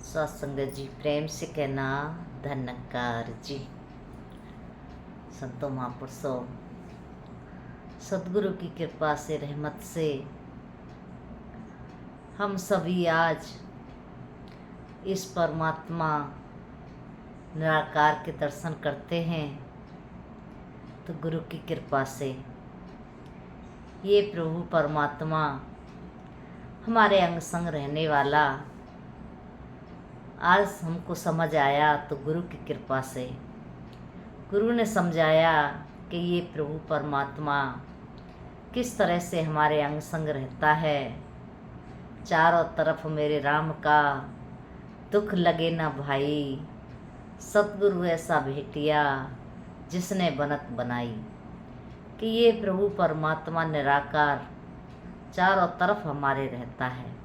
सत्संगत जी, प्रेम से कहना धन्यकार जी। संतों महापुरुषों, सदगुरु की कृपा से, रहमत से हम सभी आज इस परमात्मा निराकार के दर्शन करते हैं। तो गुरु की कृपा से ये प्रभु परमात्मा हमारे अंग संग रहने वाला आज हमको समझ आया। तो गुरु की कृपा से गुरु ने समझाया कि ये प्रभु परमात्मा किस तरह से हमारे अंग संग रहता है। चारों तरफ मेरे राम का दुख लगे ना भाई, सतगुरु ऐसा भेटिया जिसने बनत बनाई। कि ये प्रभु परमात्मा निराकार चारों तरफ हमारे रहता है।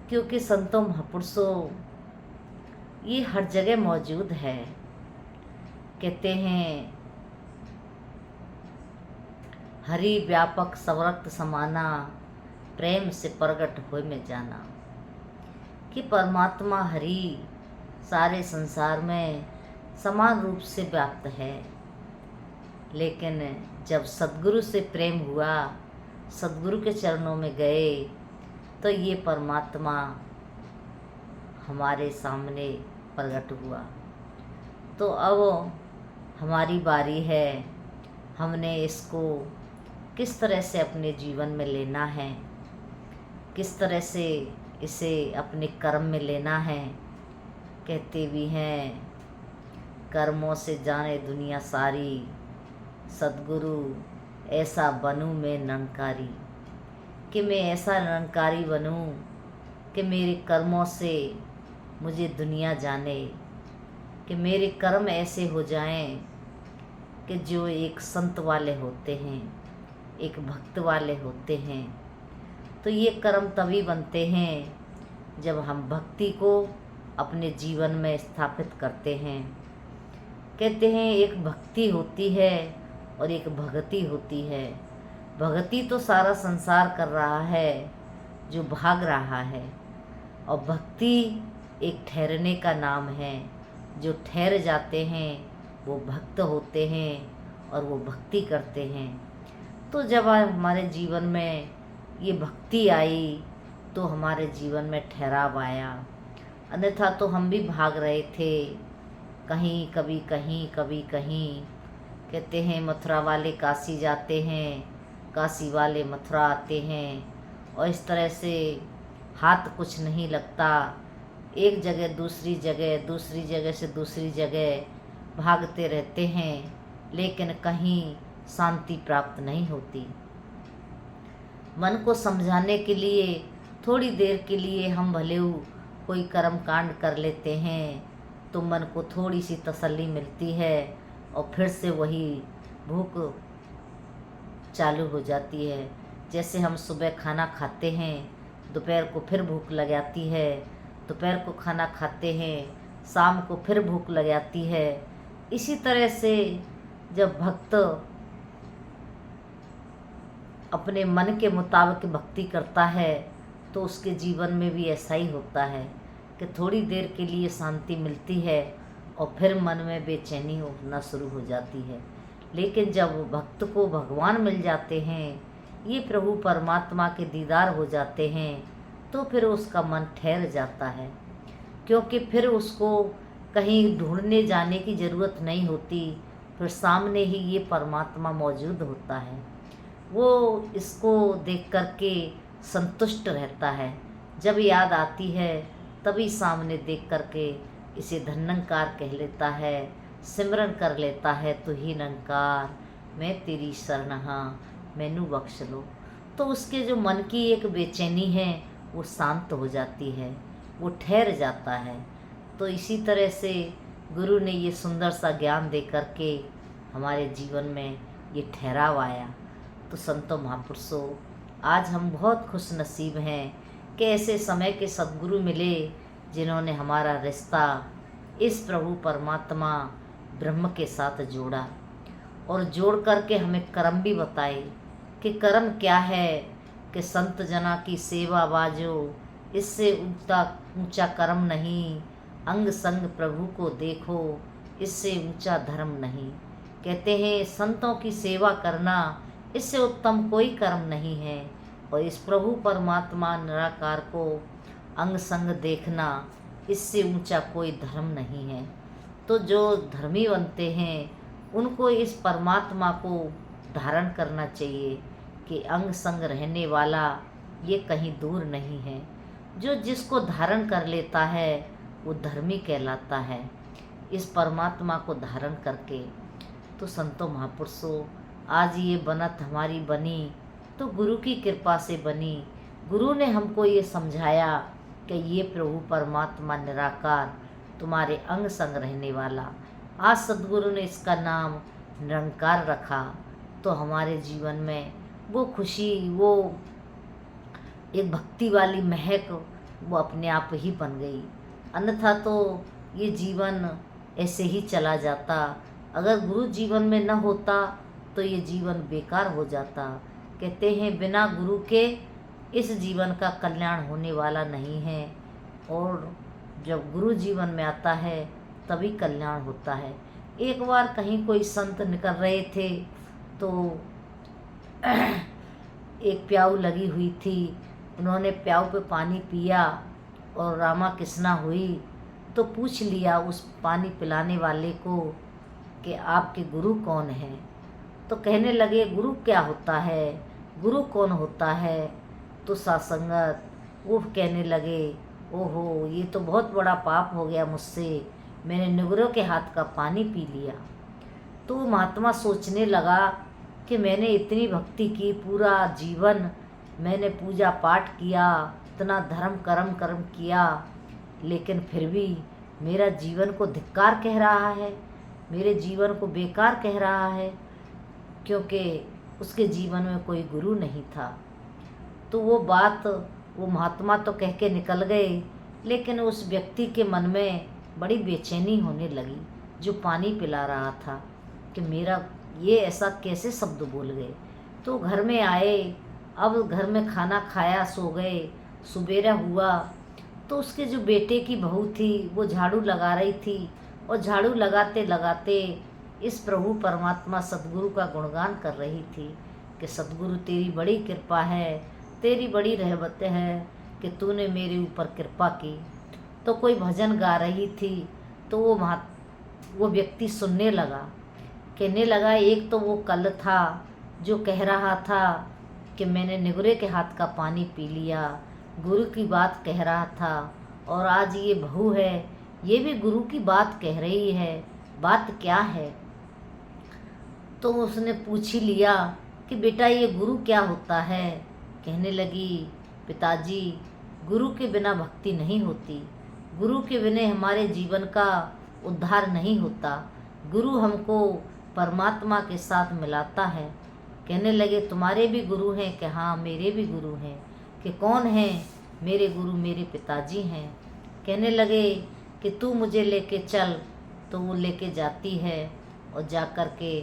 क्योंकि संतों महापुरुषों ये हर जगह मौजूद है। कहते हैं हरि व्यापक सर्वत्र समाना, प्रेम से प्रगट होय में जाना। कि परमात्मा हरि सारे संसार में समान रूप से व्याप्त है। लेकिन जब सद्गुरु से प्रेम हुआ, सद्गुरु के चरणों में गए, तो ये परमात्मा हमारे सामने प्रकट हुआ। तो अब हमारी बारी है, हमने इसको किस तरह से अपने जीवन में लेना है, किस तरह से इसे अपने कर्म में लेना है। कहते भी हैं कर्मों से जाने दुनिया सारी, सद्गुरु ऐसा बनूं मैं निरंकारी। कि मैं ऐसा निरंकारी बनूं कि मेरे कर्मों से मुझे दुनिया जाने। कि मेरे कर्म ऐसे हो जाएं कि जो एक संत वाले होते हैं, एक भक्त वाले होते हैं। तो ये कर्म तभी बनते हैं जब हम भक्ति को अपने जीवन में स्थापित करते हैं। कहते हैं एक भक्ति होती है और एक भक्ति होती है। भक्ति तो सारा संसार कर रहा है जो भाग रहा है, और भक्ति एक ठहरने का नाम है। जो ठहर जाते हैं वो भक्त होते हैं और वो भक्ति करते हैं। तो जब हमारे जीवन में ये भक्ति आई तो हमारे जीवन में ठहराव आया। अन्यथा तो हम भी भाग रहे थे, कहीं कभी कहीं कभी कहीं। कहते हैं मथुरा वाले काशी जाते हैं, काशी वाले मथुरा आते हैं, और इस तरह से हाथ कुछ नहीं लगता। एक जगह दूसरी जगह, दूसरी जगह से दूसरी जगह भागते रहते हैं, लेकिन कहीं शांति प्राप्त नहीं होती। मन को समझाने के लिए थोड़ी देर के लिए हम भले कोई कर्म कांड कर लेते हैं, तो मन को थोड़ी सी तसल्ली मिलती है, और फिर से वही भूख चालू हो जाती है। जैसे हम सुबह खाना खाते हैं, दोपहर को फिर भूख लग जाती है, दोपहर को खाना खाते हैं, शाम को फिर भूख लग जाती है। इसी तरह से जब भक्त अपने मन के मुताबिक भक्ति करता है, तो उसके जीवन में भी ऐसा ही होता है कि थोड़ी देर के लिए शांति मिलती है और फिर मन में बेचैनी होना शुरू हो जाती है। लेकिन जब भक्त को भगवान मिल जाते हैं, ये प्रभु परमात्मा के दीदार हो जाते हैं, तो फिर उसका मन ठहर जाता है। क्योंकि फिर उसको कहीं ढूंढने जाने की ज़रूरत नहीं होती, फिर सामने ही ये परमात्मा मौजूद होता है। वो इसको देख कर के संतुष्ट रहता है। जब याद आती है तभी सामने देख कर के इसे धन्यंकार कह लेता है, सिमरन कर लेता है। तो ही निरंकार मैं तेरी शरण हाँ, मैनू बख्श लो। तो उसके जो मन की एक बेचैनी है वो शांत हो जाती है, वो ठहर जाता है। तो इसी तरह से गुरु ने ये सुंदर सा ज्ञान दे कर के हमारे जीवन में ये ठहराव आया। तो संतों महापुरुषों, आज हम बहुत खुश नसीब हैं कि ऐसे समय के सद्गुरु मिले जिन्होंने हमारा रिश्ता इस प्रभु परमात्मा ब्रह्म के साथ जोड़ा, और जोड़ करके हमें कर्म भी बताए कि कर्म क्या है। कि संत जना की सेवा बाजो, इससे ऊंचा ऊंचा कर्म नहीं। अंग संग प्रभु को देखो, इससे ऊंचा धर्म नहीं। कहते हैं संतों की सेवा करना, इससे उत्तम कोई कर्म नहीं है। और इस प्रभु परमात्मा निराकार को अंग संग देखना, इससे ऊंचा कोई धर्म नहीं है। तो जो धर्मी बनते हैं उनको इस परमात्मा को धारण करना चाहिए कि अंग संग रहने वाला ये कहीं दूर नहीं है। जो जिसको धारण कर लेता है वो धर्मी कहलाता है। इस परमात्मा को धारण करके तो संतों महापुरुषों आज ये बनत हमारी बनी तो गुरु की कृपा से बनी। गुरु ने हमको ये समझाया कि ये प्रभु परमात्मा निराकार तुम्हारे अंग संग रहने वाला। आज सद्गुरु ने इसका नाम निरंकार रखा तो हमारे जीवन में वो खुशी, वो एक भक्ति वाली महक वो अपने आप ही बन गई। अन्यथा तो ये जीवन ऐसे ही चला जाता। अगर गुरु जीवन में न होता तो ये जीवन बेकार हो जाता। कहते हैं बिना गुरु के इस जीवन का कल्याण होने वाला नहीं है, और जब गुरु जीवन में आता है तभी कल्याण होता है। एक बार कहीं कोई संत निकल रहे थे तो एक प्याऊ लगी हुई थी। उन्होंने प्याऊ पे पानी पिया और रामा कृष्णा हुई तो पूछ लिया उस पानी पिलाने वाले को कि आपके गुरु कौन हैं। तो कहने लगे गुरु क्या होता है, गुरु कौन होता है। तो सत्संगत वो कहने लगे ओहो ये तो बहुत बड़ा पाप हो गया मुझसे, मैंने निगुरों के हाथ का पानी पी लिया। तो वो महात्मा सोचने लगा कि मैंने इतनी भक्ति की, पूरा जीवन मैंने पूजा पाठ किया, इतना धर्म कर्म किया, लेकिन फिर भी मेरा जीवन को धिक्कार कह रहा है, मेरे जीवन को बेकार कह रहा है, क्योंकि उसके जीवन में कोई गुरु नहीं था। तो वो बात वो महात्मा तो कह के निकल गए, लेकिन उस व्यक्ति के मन में बड़ी बेचैनी होने लगी जो पानी पिला रहा था कि मेरा ये ऐसा कैसे शब्द बोल गए। तो घर में आए, अब घर में खाना खाया, सो गए। सुबेरा हुआ तो उसके जो बेटे की बहू थी वो झाड़ू लगा रही थी, और झाड़ू लगाते लगाते इस प्रभु परमात्मा सद्गुरु का गुणगान कर रही थी कि सद्गुरु तेरी बड़ी कृपा है, तेरी बड़ी रहमत है कि तूने मेरे ऊपर कृपा की। तो कोई भजन गा रही थी तो वो व्यक्ति सुनने लगा, कहने लगा एक तो वो कल था जो कह रहा था कि मैंने निगुरे के हाथ का पानी पी लिया, गुरु की बात कह रहा था, और आज ये बहू है ये भी गुरु की बात कह रही है, बात क्या है। तो उसने पूछ ही लिया कि बेटा ये गुरु क्या होता है। कहने लगी पिताजी गुरु के बिना भक्ति नहीं होती, गुरु के बिना हमारे जीवन का उद्धार नहीं होता, गुरु हमको परमात्मा के साथ मिलाता है। कहने लगे तुम्हारे भी गुरु हैं कि हाँ मेरे भी गुरु हैं। कि कौन हैं, मेरे गुरु मेरे पिताजी हैं। कहने लगे कि तू मुझे लेके चल। तो वो लेके जाती है और जा कर के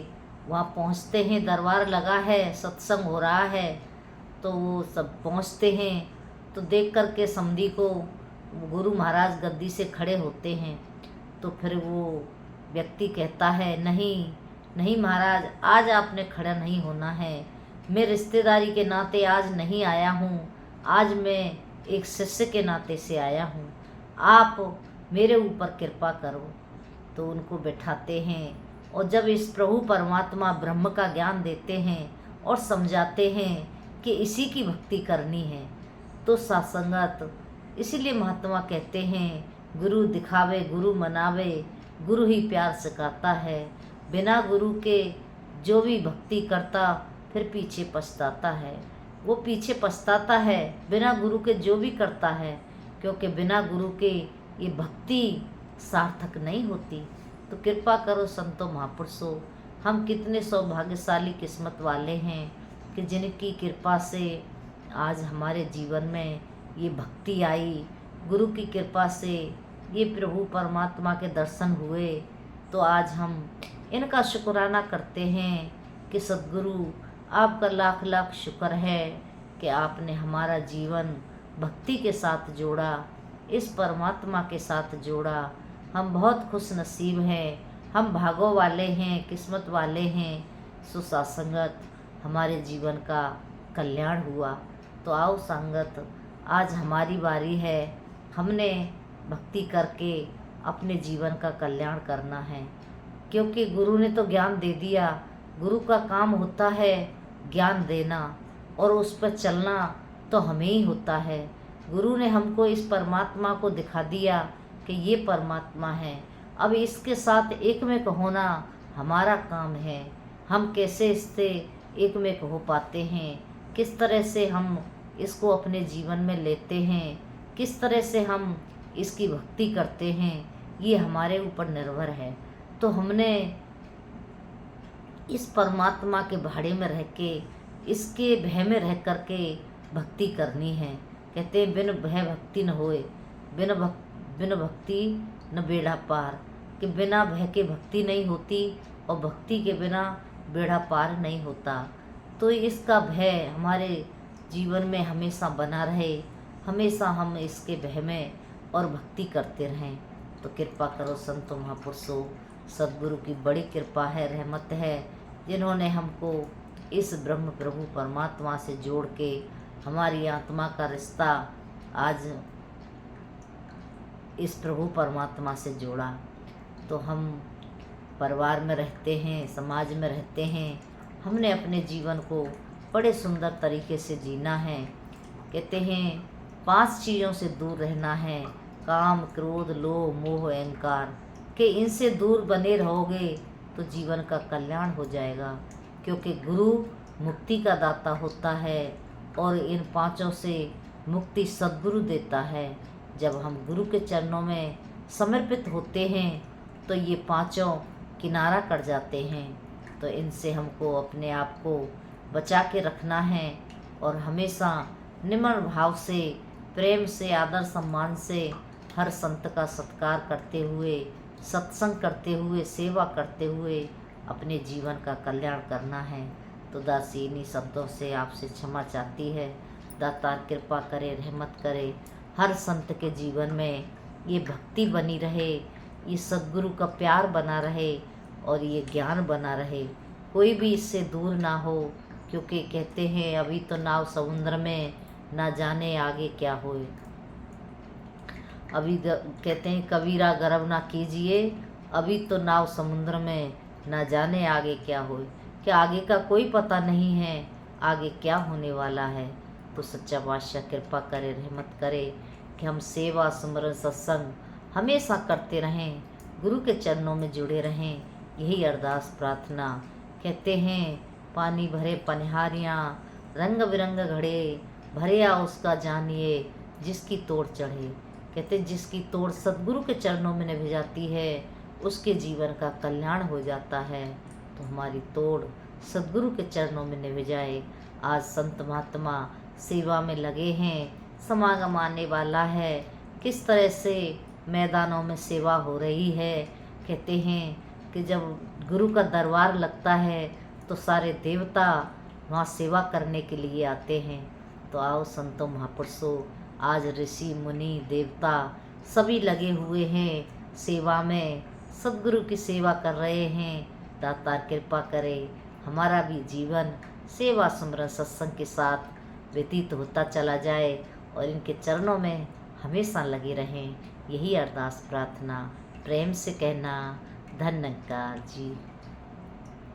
वहाँ पहुँचते हैं, दरबार लगा है, सत्संग हो रहा है। तो वो सब पहुँचते हैं तो देख कर के समधी को गुरु महाराज गद्दी से खड़े होते हैं। तो फिर वो व्यक्ति कहता है नहीं नहीं महाराज आज आपने खड़ा नहीं होना है, मैं रिश्तेदारी के नाते आज नहीं आया हूँ, आज मैं एक शिष्य के नाते से आया हूँ, आप मेरे ऊपर कृपा करो। तो उनको बैठाते हैं और जब इस प्रभु परमात्मा ब्रह्म का ज्ञान देते हैं और समझाते हैं कि इसी की भक्ति करनी है तो सत्संगत इसीलिए महात्मा कहते हैं गुरु दिखावे गुरु मनावे, गुरु ही प्यार सिखाता है। बिना गुरु के जो भी भक्ति करता फिर पीछे पछताता है, वो पीछे पछताता है बिना गुरु के जो भी करता है, क्योंकि बिना गुरु के ये भक्ति सार्थक नहीं होती। तो कृपा करो संतों महापुरुषों, हम कितने सौभाग्यशाली किस्मत वाले हैं कि जिनकी कृपा से आज हमारे जीवन में ये भक्ति आई, गुरु की कृपा से ये प्रभु परमात्मा के दर्शन हुए। तो आज हम इनका शुक्राना करते हैं कि सद्गुरु आपका लाख लाख शुक्र है कि आपने हमारा जीवन भक्ति के साथ जोड़ा, इस परमात्मा के साथ जोड़ा। हम बहुत खुश नसीब हैं, हम भागों वाले हैं, किस्मत वाले हैं। सुसंगत हमारे जीवन का कल्याण हुआ। तो आओ संगत, आज हमारी बारी है। हमने भक्ति करके अपने जीवन का कल्याण करना है, क्योंकि गुरु ने तो ज्ञान दे दिया। गुरु का काम होता है ज्ञान देना, और उस पर चलना तो हमें ही होता है। गुरु ने हमको इस परमात्मा को दिखा दिया कि ये परमात्मा है। अब इसके साथ एकमेक होना हमारा काम है। हम कैसे इससे एकमेक हो पाते हैं, किस तरह से हम इसको अपने जीवन में लेते हैं, किस तरह से हम इसकी भक्ति करते हैं, ये हमारे ऊपर निर्भर है। तो हमने इस परमात्मा के भाड़े में रह के, इसके भय में रह कर के भक्ति करनी है। कहते हैं बिन भय भक्ति न होए, बिन भक्ति न बेड़ा पार। कि बिना भय के भक्ति नहीं होती, और भक्ति के बिना बेड़ा पार नहीं होता। तो इसका भय हमारे जीवन में हमेशा बना रहे, हमेशा हम इसके भय में और भक्ति करते रहें। तो कृपा करो संतों महापुरुषों, सद्गुरु की बड़ी कृपा है, रहमत है, जिन्होंने हमको इस ब्रह्म प्रभु परमात्मा से जोड़ के हमारी आत्मा का रिश्ता आज इस प्रभु परमात्मा से जोड़ा। तो हम परिवार में रहते हैं, समाज में रहते हैं, हमने अपने जीवन को बड़े सुंदर तरीके से जीना है। कहते हैं 5 चीज़ों से दूर रहना है, काम, क्रोध, लोभ, मोह, अहंकार। कि इनसे दूर बने रहोगे तो जीवन का कल्याण हो जाएगा, क्योंकि गुरु मुक्ति का दाता होता है, और इन 5 से मुक्ति सद्गुरु देता है। जब हम गुरु के चरणों में समर्पित होते हैं तो ये 5 किनारा कर जाते हैं। तो इनसे हमको अपने आप को बचा के रखना है, और हमेशा निम्न भाव से, प्रेम से, आदर सम्मान से हर संत का सत्कार करते हुए, सत्संग करते हुए, सेवा करते हुए अपने जीवन का कल्याण करना है। तो दासी इन्हीं शब्दों से आपसे क्षमा चाहती है। दातार कृपा करे, रहमत करे, हर संत के जीवन में ये भक्ति बनी रहे, ये सद्गुरु का प्यार बना रहे, और ये ज्ञान बना रहे, कोई भी इससे दूर ना हो। क्योंकि कहते हैं अभी तो नाव समुद्र में, ना जाने आगे क्या होए। अभी कहते हैं कबीरा गर्व ना कीजिए, अभी तो नाव समुद्र में, ना जाने आगे क्या होए। कि आगे का कोई पता नहीं है, आगे क्या होने वाला है। तो सच्चा बादशाह कृपा करे, रहमत करे कि हम सेवा, सुमरन, सत्संग हमेशा करते रहें, गुरु के चरणों में जुड़े रहें। यही अरदास प्रार्थना। कहते हैं पानी भरे पनिहारियाँ, रंग बिरंग घड़े, भरे आ उसका जानिए, जिसकी तोड़ चढ़े। कहते जिसकी तोड़ सद्गुरु के चरणों में निभ जाती है, उसके जीवन का कल्याण हो जाता है। तो हमारी तोड़ सद्गुरु के चरणों में निभ जाए। आज संत महात्मा सेवा में लगे हैं, समागम आने वाला है, किस तरह से मैदानों में सेवा हो रही है। कहते हैं कि जब गुरु का दरबार लगता है तो सारे देवता वहाँ सेवा करने के लिए आते हैं। तो आओ संतों महापुरुषों, आज ऋषि मुनि देवता सभी लगे हुए हैं सेवा में, सद्गुरु की सेवा कर रहे हैं। दातार कृपा करे हमारा भी जीवन सेवा, सुमरन, सत्संग के साथ व्यतीत होता चला जाए, और इनके चरणों में हमेशा लगे रहें। यही अरदास प्रार्थना प्रेम से कहना। धन्यवाद जी।